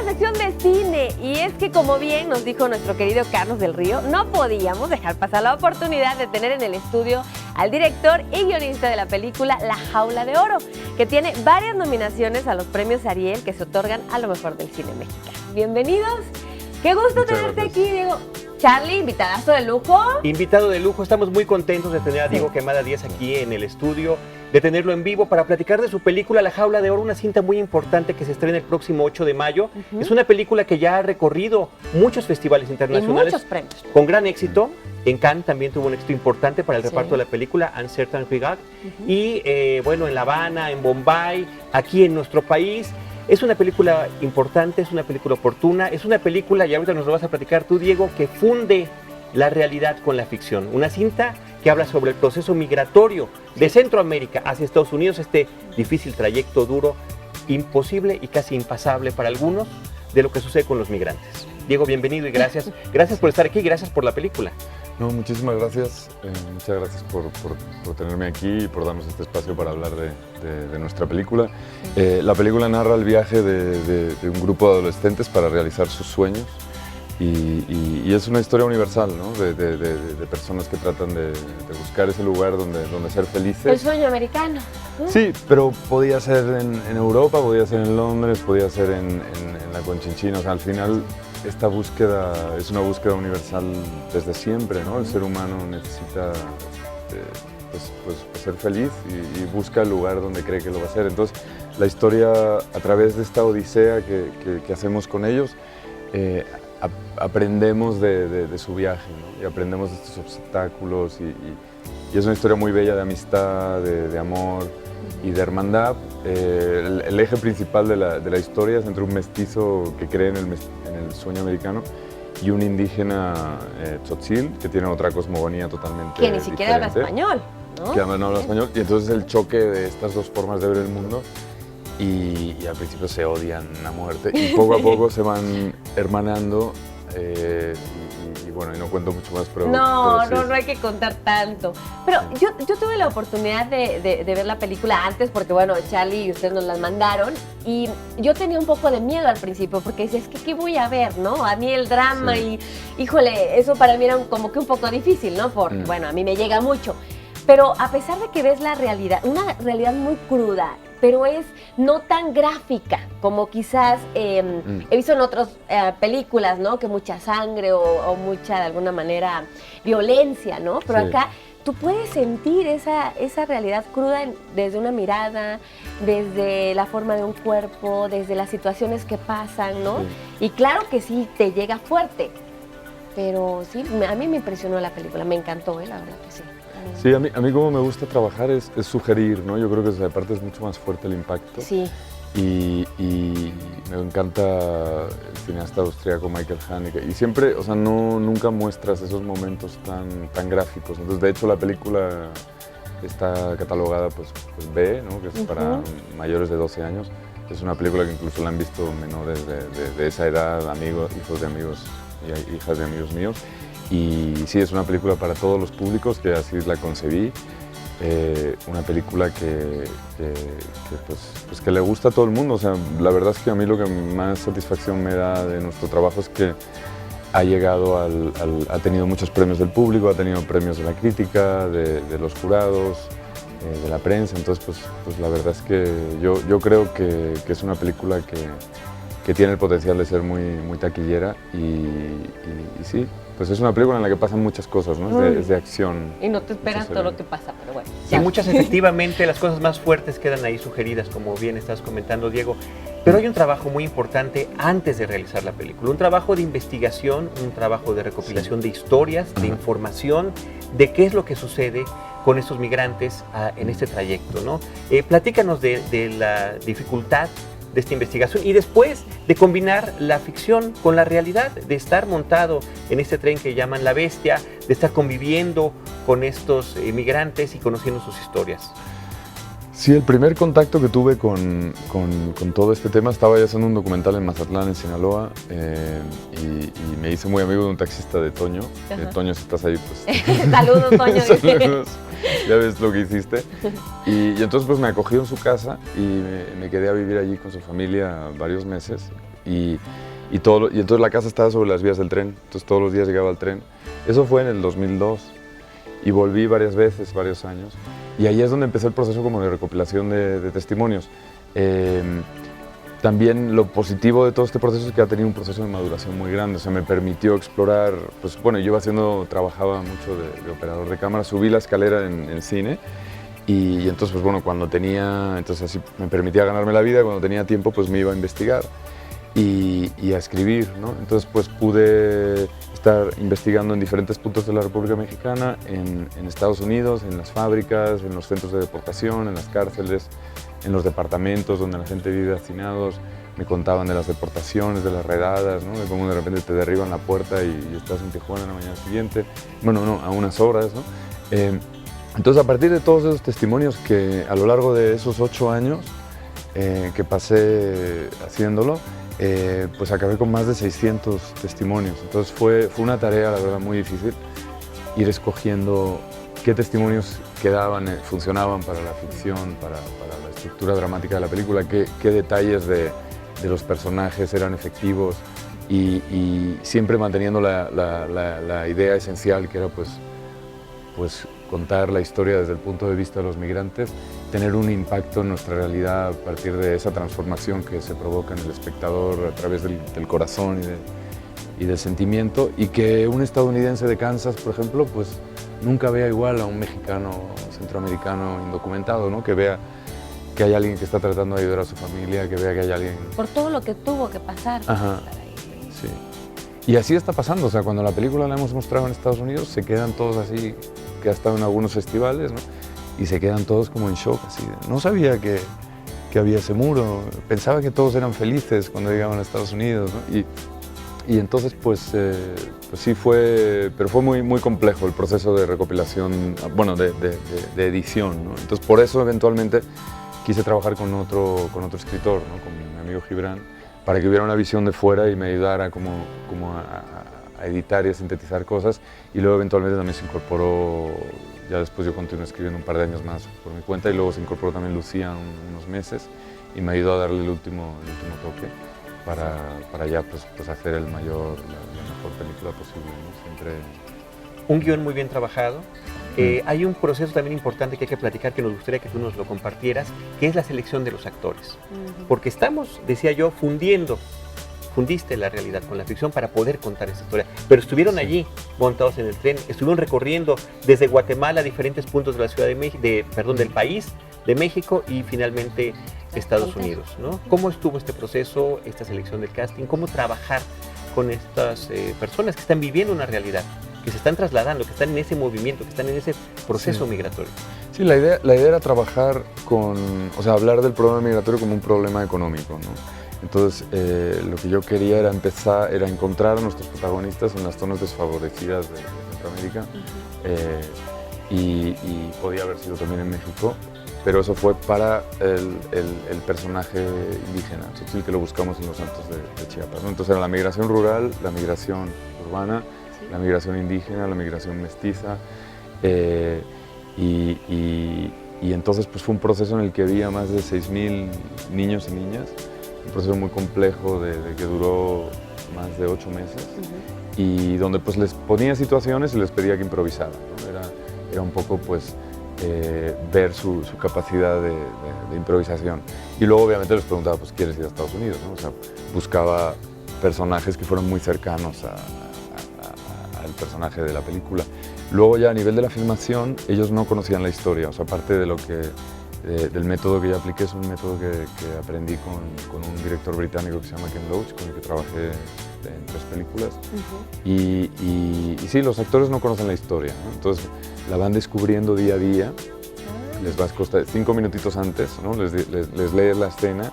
sección de cine, y es que, como bien nos dijo nuestro querido Carlos del Río, no podíamos dejar pasar la oportunidad de tener en el estudio al director y guionista de la película La Jaula de Oro, que tiene varias nominaciones a los premios Ariel que se otorgan a lo mejor del cine mexicano. Bienvenidos, qué gusto tenerte aquí, Diego. Charlie, invitadazo de lujo. Invitado de lujo, estamos muy contentos de tener a Diego Quemada Díaz aquí en el estudio, de tenerlo en vivo para platicar de su película La Jaula de Oro, una cinta muy importante que se estrena el próximo 8 de mayo. Es una película que ya ha recorrido muchos festivales internacionales. Y muchos premios. Con gran éxito. En Cannes también tuvo un éxito importante para el reparto de la película, Un Certain Regard. Y bueno, en La Habana, en Bombay, aquí en nuestro país. Es una película importante, es una película oportuna, es una película, y ahorita nos lo vas a platicar tú, Diego, que funde la realidad con la ficción. Una cinta que habla sobre el proceso migratorio de Centroamérica hacia Estados Unidos, este difícil trayecto duro, imposible y casi impasable para algunos, de lo que sucede con los migrantes. Diego, bienvenido y gracias. Gracias por estar aquí y gracias por la película. No, muchísimas gracias. Muchas gracias por tenerme aquí y por darnos este espacio para hablar de nuestra película. La película narra el viaje de un grupo de adolescentes para realizar sus sueños y es una historia universal, ¿no? De personas que tratan de buscar ese lugar donde ser felices. El sueño americano. Sí, pero podía ser en Europa, podía ser en Londres, podía ser en la Conchinchina. O sea, al final esta búsqueda es una búsqueda universal desde siempre, ¿no? El ser humano necesita pues ser feliz y busca el lugar donde cree que lo va a hacer. Entonces, la historia, a través de esta odisea que hacemos con ellos, aprendemos de su viaje, ¿no? Y aprendemos de estos obstáculos y es una historia muy bella de amistad, de amor y de hermandad. El eje principal de la historia es entre un mestizo que cree en el sueño americano y un indígena tzotzil que tiene otra cosmogonía totalmente que ni siquiera habla diferente, español, ¿no? Que además no habla español, y entonces el choque de estas dos formas de ver el mundo y al principio se odian a muerte y poco a poco se van hermanando. Y bueno, y no cuento mucho más, pero... No sí. No hay que contar tanto. Pero yo tuve la oportunidad de ver la película antes porque, bueno, Charlie y ustedes nos la mandaron y yo tenía un poco de miedo al principio porque decía, es que ¿qué voy a ver, no? A mí el drama y, híjole, eso para mí era como que un poco difícil, ¿no? Porque, bueno, a mí me llega mucho. Pero a pesar de que ves la realidad, una realidad muy cruda, pero es no tan gráfica como quizás he visto en otras películas, ¿no? Que mucha sangre o mucha, de alguna manera, violencia, ¿no? Pero acá tú puedes sentir esa realidad cruda desde una mirada, desde la forma de un cuerpo, desde las situaciones que pasan, ¿no? Y claro que sí, te llega fuerte, pero sí, a mí me impresionó la película, me encantó, la verdad que sí. Sí, a mí como me gusta trabajar es sugerir, ¿no? Yo creo que aparte es mucho más fuerte el impacto. Sí. Y me encanta el cineasta austríaco Michael Haneke. Y siempre, o sea, nunca muestras esos momentos tan gráficos. Entonces, de hecho, la película está catalogada pues B, ¿no? Que es para mayores de 12 años. Es una película que incluso la han visto menores de esa edad, amigos, hijos de amigos y hijas de amigos míos. Y sí, es una película para todos los públicos, que así la concebí. Una película que le gusta a todo el mundo. O sea, la verdad es que a mí lo que más satisfacción me da de nuestro trabajo es que ha llegado ha tenido muchos premios del público, ha tenido premios de la crítica, de los jurados, de la prensa. Entonces, pues la verdad es que yo creo que es una película que tiene el potencial de ser muy taquillera y sí. Pues es una película en la que pasan muchas cosas, ¿no? Es de acción. Y no te esperas todo lo que pasa, pero bueno. Y muchas, efectivamente, las cosas más fuertes quedan ahí sugeridas, como bien estás comentando, Diego. Pero hay un trabajo muy importante antes de realizar la película, un trabajo de investigación, un trabajo de recopilación de historias, de información, de qué es lo que sucede con estos migrantes en este trayecto, ¿no? Platícanos de la dificultad de esta investigación y después de combinar la ficción con la realidad, de estar montado en este tren que llaman La Bestia, de estar conviviendo con estos migrantes y conociendo sus historias. Sí, el primer contacto que tuve con todo este tema, estaba ya haciendo un documental en Mazatlán, en Sinaloa, y me hice muy amigo de un taxista de Toño. Toño, si estás ahí, pues... Saludos, Toño. Saludos. Ya ves lo que hiciste. Y entonces pues me acogió en su casa y me quedé a vivir allí con su familia varios meses. y entonces la casa estaba sobre las vías del tren, entonces todos los días llegaba al tren. Eso fue en el 2002 y volví varias veces, varios años, y ahí es donde empezó el proceso como de recopilación de testimonios. También lo positivo de todo este proceso es que ha tenido un proceso de maduración muy grande, o sea, me permitió explorar, pues bueno, yo trabajaba mucho de operador de cámara, subí la escalera en cine, y entonces, pues bueno, entonces así me permitía ganarme la vida, cuando tenía tiempo, pues me iba a investigar y a escribir, ¿no? Entonces, pues pude estar investigando en diferentes puntos de la República Mexicana, en Estados Unidos, en las fábricas, en los centros de deportación, en las cárceles, en los departamentos donde la gente vive hacinados. Me contaban de las deportaciones, de las redadas, ¿no? De cómo de repente te derriban la puerta y estás en Tijuana la mañana siguiente. Bueno, no, a unas horas, ¿no? Entonces, a partir de todos esos testimonios que a lo largo de esos 8 años que pasé haciéndolo, pues acabé con más de 600 testimonios. Entonces fue una tarea, la verdad, muy difícil, ir escogiendo qué testimonios funcionaban para la ficción, para la estructura dramática de la película, qué detalles de los personajes eran efectivos y siempre manteniendo la idea esencial, que era pues contar la historia desde el punto de vista de los migrantes, tener un impacto en nuestra realidad a partir de esa transformación que se provoca en el espectador a través del corazón y del sentimiento, y que un estadounidense de Kansas, por ejemplo, pues nunca vea igual a un mexicano centroamericano indocumentado, ¿no? Que vea que hay alguien que está tratando de ayudar a su familia, que vea que hay alguien... Por todo lo que tuvo que pasar. Ajá, sí. Y así está pasando, o sea, cuando la película la hemos mostrado en Estados Unidos, se quedan todos así, que ha estado en algunos festivales, ¿no? Y se quedan todos como en shock, así. No sabía que había ese muro, pensaba que todos eran felices cuando llegaban a Estados Unidos, ¿no? Y entonces, pues sí fue, pero fue muy, muy complejo el proceso de recopilación, bueno, de edición, ¿no? Entonces, por eso, eventualmente, quise trabajar con otro escritor, ¿no? Con mi amigo Gibran, para que hubiera una visión de fuera y me ayudara como a editar y a sintetizar cosas. Y luego, eventualmente, también se incorporó, ya después yo continué escribiendo un par de años más por mi cuenta, y luego se incorporó también Lucía unos meses y me ayudó a darle el último toque para ya pues hacer la mejor película posible, ¿no? Siempre... Un guión muy bien trabajado. Hay un proceso también importante que hay que platicar, que nos gustaría que tú nos lo compartieras, que es la selección de los actores. Porque estamos, decía yo, fundiste la realidad con la ficción para poder contar esta historia. Pero estuvieron allí, montados en el tren, estuvieron recorriendo desde Guatemala a diferentes puntos de la ciudad del país, de México, y finalmente Estados Unidos, ¿no? ¿Cómo estuvo este proceso, esta selección del casting? ¿Cómo trabajar con estas personas que están viviendo una realidad, que se están trasladando, que están en ese movimiento, que están en ese proceso migratorio? Sí, la idea era trabajar hablar del problema migratorio como un problema económico, ¿no? Entonces, lo que yo quería era encontrar a nuestros protagonistas en las zonas desfavorecidas de Centroamérica, y podía haber sido también en México, pero eso fue para el personaje indígena, Tzotzil, que lo buscamos en los Altos de Chiapas, ¿no? Entonces era la migración rural, la migración urbana, la migración indígena, la migración mestiza, y entonces pues fue un proceso en el que había más de 6.000 niños y niñas, un proceso muy complejo que duró más de 8 meses, y donde pues les ponía situaciones y les pedía que improvisaran, ¿no? Era un poco pues ver su capacidad de improvisación. Y luego obviamente les preguntaba, pues, ¿quieres ir a Estados Unidos, ¿no? O sea, buscaba personajes que fueran muy cercanos al personaje de la película. Luego ya a nivel de la filmación, ellos no conocían la historia, o sea, aparte de del método que yo apliqué, es un método que aprendí con un director británico que se llama Ken Loach, con el que trabajé en 3 películas. Y sí, los actores no conocen la historia, ¿no? Entonces la van descubriendo día a día, les vas 5 minutitos antes, ¿no? Les lees la escena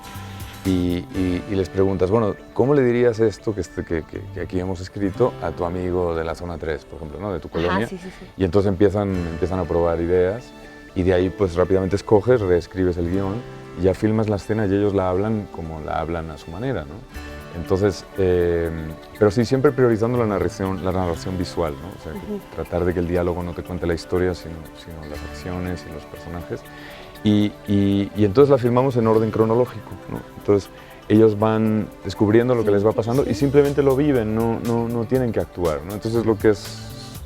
y les preguntas, bueno, ¿cómo le dirías esto que aquí hemos escrito a tu amigo de la zona 3, por ejemplo, ¿no? De tu colonia? Sí. Y entonces empiezan a probar ideas, y de ahí pues rápidamente escoges, reescribes el guión y ya filmas la escena, y ellos la hablan como la hablan a su manera, ¿no? Entonces, pero sí, siempre priorizando la narración visual, ¿no? O sea, tratar de que el diálogo no te cuente la historia, sino las acciones y los personajes. Y entonces la filmamos en orden cronológico, ¿no? Entonces ellos van descubriendo lo que les va pasando y simplemente lo viven, no tienen que actuar, ¿no? Entonces lo que es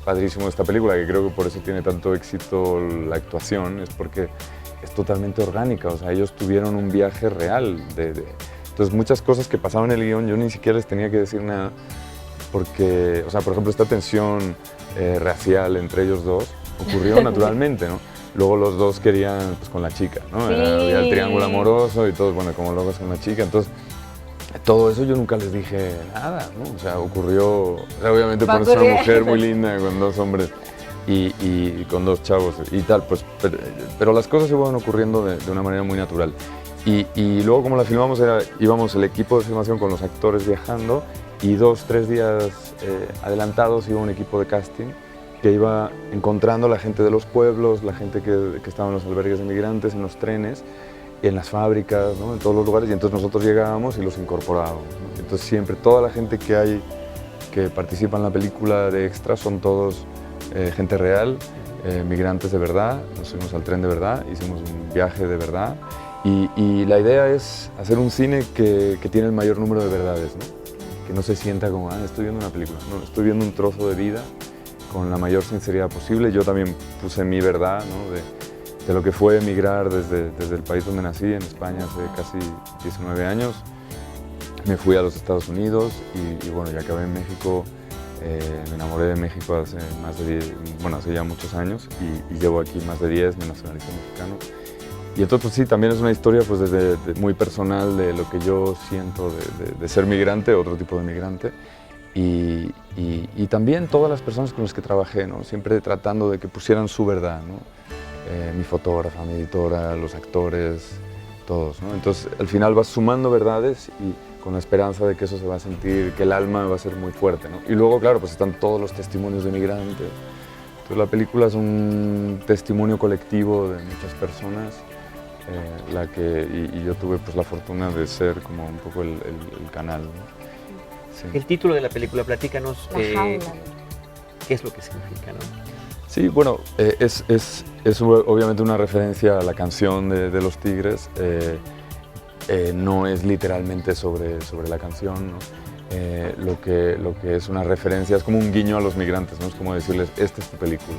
padrísimo de esta película, que creo que por eso tiene tanto éxito la actuación, es porque es totalmente orgánica, o sea, ellos tuvieron un viaje real. Entonces muchas cosas que pasaban en el guión yo ni siquiera les tenía que decir nada, porque, o sea, por ejemplo, esta tensión racial entre ellos dos ocurrió naturalmente, ¿no? Luego los dos querían, pues, con la chica, ¿no? Sí. Había el triángulo amoroso y todos, bueno, como locos con la chica. Entonces, todo eso yo nunca les dije nada, ¿no? O sea, ocurrió, o sea, obviamente por ser una mujer muy linda con dos hombres y con dos chavos y tal, pues, pero las cosas iban ocurriendo de una manera muy natural. Y luego, como la filmamos, íbamos el equipo de filmación con los actores viajando y 2 o 3 días adelantados iba un equipo de casting que iba encontrando a la gente de los pueblos, la gente que estaba en los albergues de migrantes, en los trenes, en las fábricas, ¿no? En todos los lugares, y entonces nosotros llegábamos y los incorporábamos, ¿no? Entonces siempre toda la gente que participa en la película de extras son todos gente real, migrantes de verdad, nos fuimos al tren de verdad, hicimos un viaje de verdad, y la idea es hacer un cine que tiene el mayor número de verdades, ¿no? Que no se sienta como, estoy viendo una película, no, estoy viendo un trozo de vida con la mayor sinceridad posible. Yo también puse mi verdad, ¿no? de lo que fue emigrar desde el país donde nací, en España, hace casi 19 años. Me fui a los Estados Unidos y bueno, ya acabé en México. Me enamoré de México hace más de 10, bueno, hace ya muchos años y llevo aquí más de 10, me nacionalicé mexicano. Y entonces, pues sí, también es una historia pues, muy personal de lo que yo siento de ser migrante, otro tipo de migrante. Y también todas las personas con las que trabajé, ¿no? Siempre tratando de que pusieran su verdad, ¿no? Mi fotógrafa, mi editora, los actores, todos, ¿no? Entonces, al final vas sumando verdades y con la esperanza de que eso se va a sentir, que el alma va a ser muy fuerte, ¿no? Y luego, claro, pues están todos los testimonios de migrantes. Entonces, la película es un testimonio colectivo de muchas personas, y yo tuve pues, la fortuna de ser como un poco el canal, ¿no? Sí. El título de la película, platícanos qué es lo que significa, ¿no? Sí, bueno, es obviamente una referencia a la canción de Los Tigres. No es literalmente sobre la canción, ¿no? Lo que es una referencia es como un guiño a los migrantes, ¿no? Es como decirles, esta es tu película,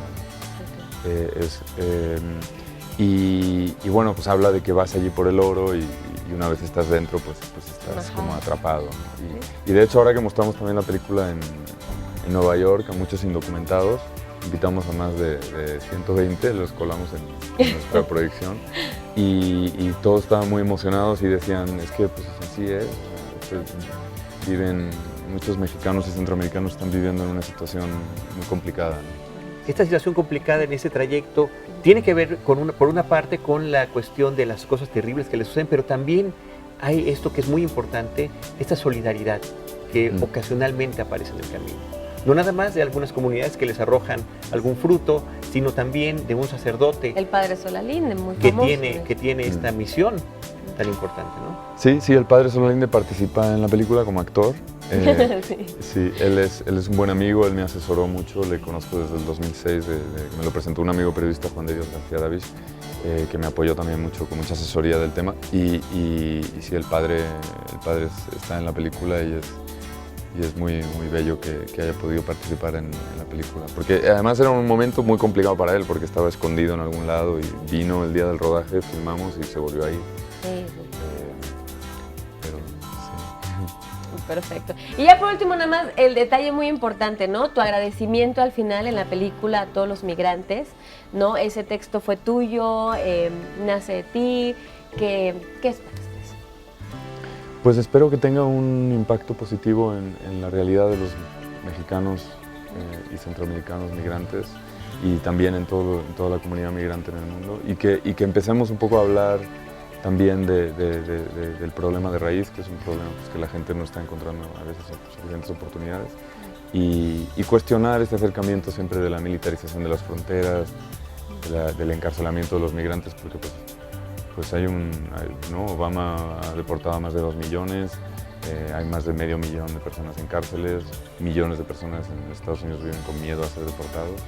¿no? Y bueno, pues habla de que vas allí por el oro y una vez estás dentro, pues estás como atrapado, ¿no? Y de hecho, ahora que mostramos también la película en Nueva York a muchos indocumentados, invitamos a más de 120, los colamos en nuestra proyección y todos estaban muy emocionados y decían, es que pues así es, muchos mexicanos y centroamericanos están viviendo en una situación muy complicada, ¿no? Esta situación complicada en ese trayecto tiene que ver por una parte con la cuestión de las cosas terribles que les suceden, pero también hay esto que es muy importante, esta solidaridad que ocasionalmente aparece en el camino. No nada más de algunas comunidades que les arrojan algún fruto, sino también de un sacerdote. El padre Solalinde, muy famoso. Que tiene esta misión tan importante, ¿no? Sí, el padre Solalinde participa en la película como actor. Sí. Sí, él es un buen amigo, él me asesoró mucho, le conozco desde el 2006, me lo presentó un amigo periodista, Juan de Dios García Davis, que me apoyó también mucho, con mucha asesoría del tema. Y sí, el padre está en la película y es muy bello que haya podido participar en la película. Porque además era un momento muy complicado para él, porque estaba escondido en algún lado y vino el día del rodaje, filmamos y se volvió a ir. Sí. Pero sí. Perfecto. Y ya por último, nada más, el detalle muy importante, ¿no? Tu agradecimiento al final en la película a todos los migrantes, ¿no? Ese texto fue tuyo, nace de ti. ¿Qué esperas? Pues espero que tenga un impacto positivo en la realidad de los mexicanos y centroamericanos migrantes y también en toda la comunidad migrante en el mundo y que empecemos un poco a hablar también del problema de raíz, que es un problema pues, que la gente no está encontrando a veces suficientes oportunidades y cuestionar este acercamiento siempre de la militarización de las fronteras, del encarcelamiento de los migrantes, porque pues ¿no? Obama ha deportado a más de 2 millones, hay más de medio millón de personas en cárceles, millones de personas en Estados Unidos viven con miedo a ser deportados.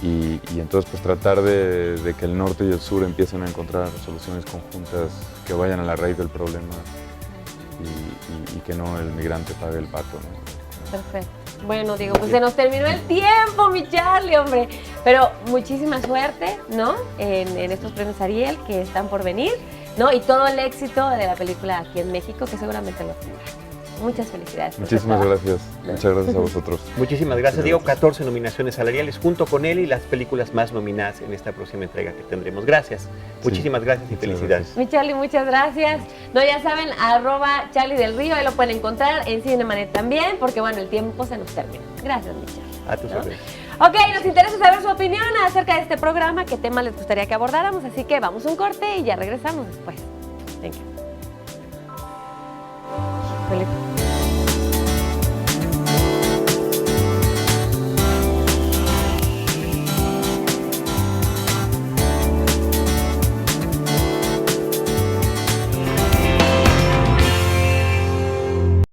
Y entonces pues tratar de que el norte y el sur empiecen a encontrar soluciones conjuntas que vayan a la raíz del problema y que no el migrante pague el pato, ¿no? Perfecto. Bueno, Diego, pues se nos terminó el tiempo, mi Charlie, hombre. Pero muchísima suerte, ¿no? En estos premios Ariel que están por venir, ¿no? Y todo el éxito de la película aquí en México, que seguramente lo tendrá. Muchas felicidades. Muchísimas gracias. Muchas gracias a vosotros. Muchísimas gracias, Diego. 14 nominaciones salariales junto con él y las películas más nominadas en esta próxima entrega que tendremos. Gracias. Muchísimas gracias y felicidades. Gracias. Mi Charlie, muchas gracias. No, ya saben, @Charlie del Río, ahí lo pueden encontrar en Cinemanet también, porque bueno, el tiempo se nos termina. Gracias, mi Charlie. A tus órdenes. Ok, nos interesa saber su opinión acerca de este programa, qué tema les gustaría que abordáramos, así que vamos a un corte y ya regresamos después. Venga. Híjole.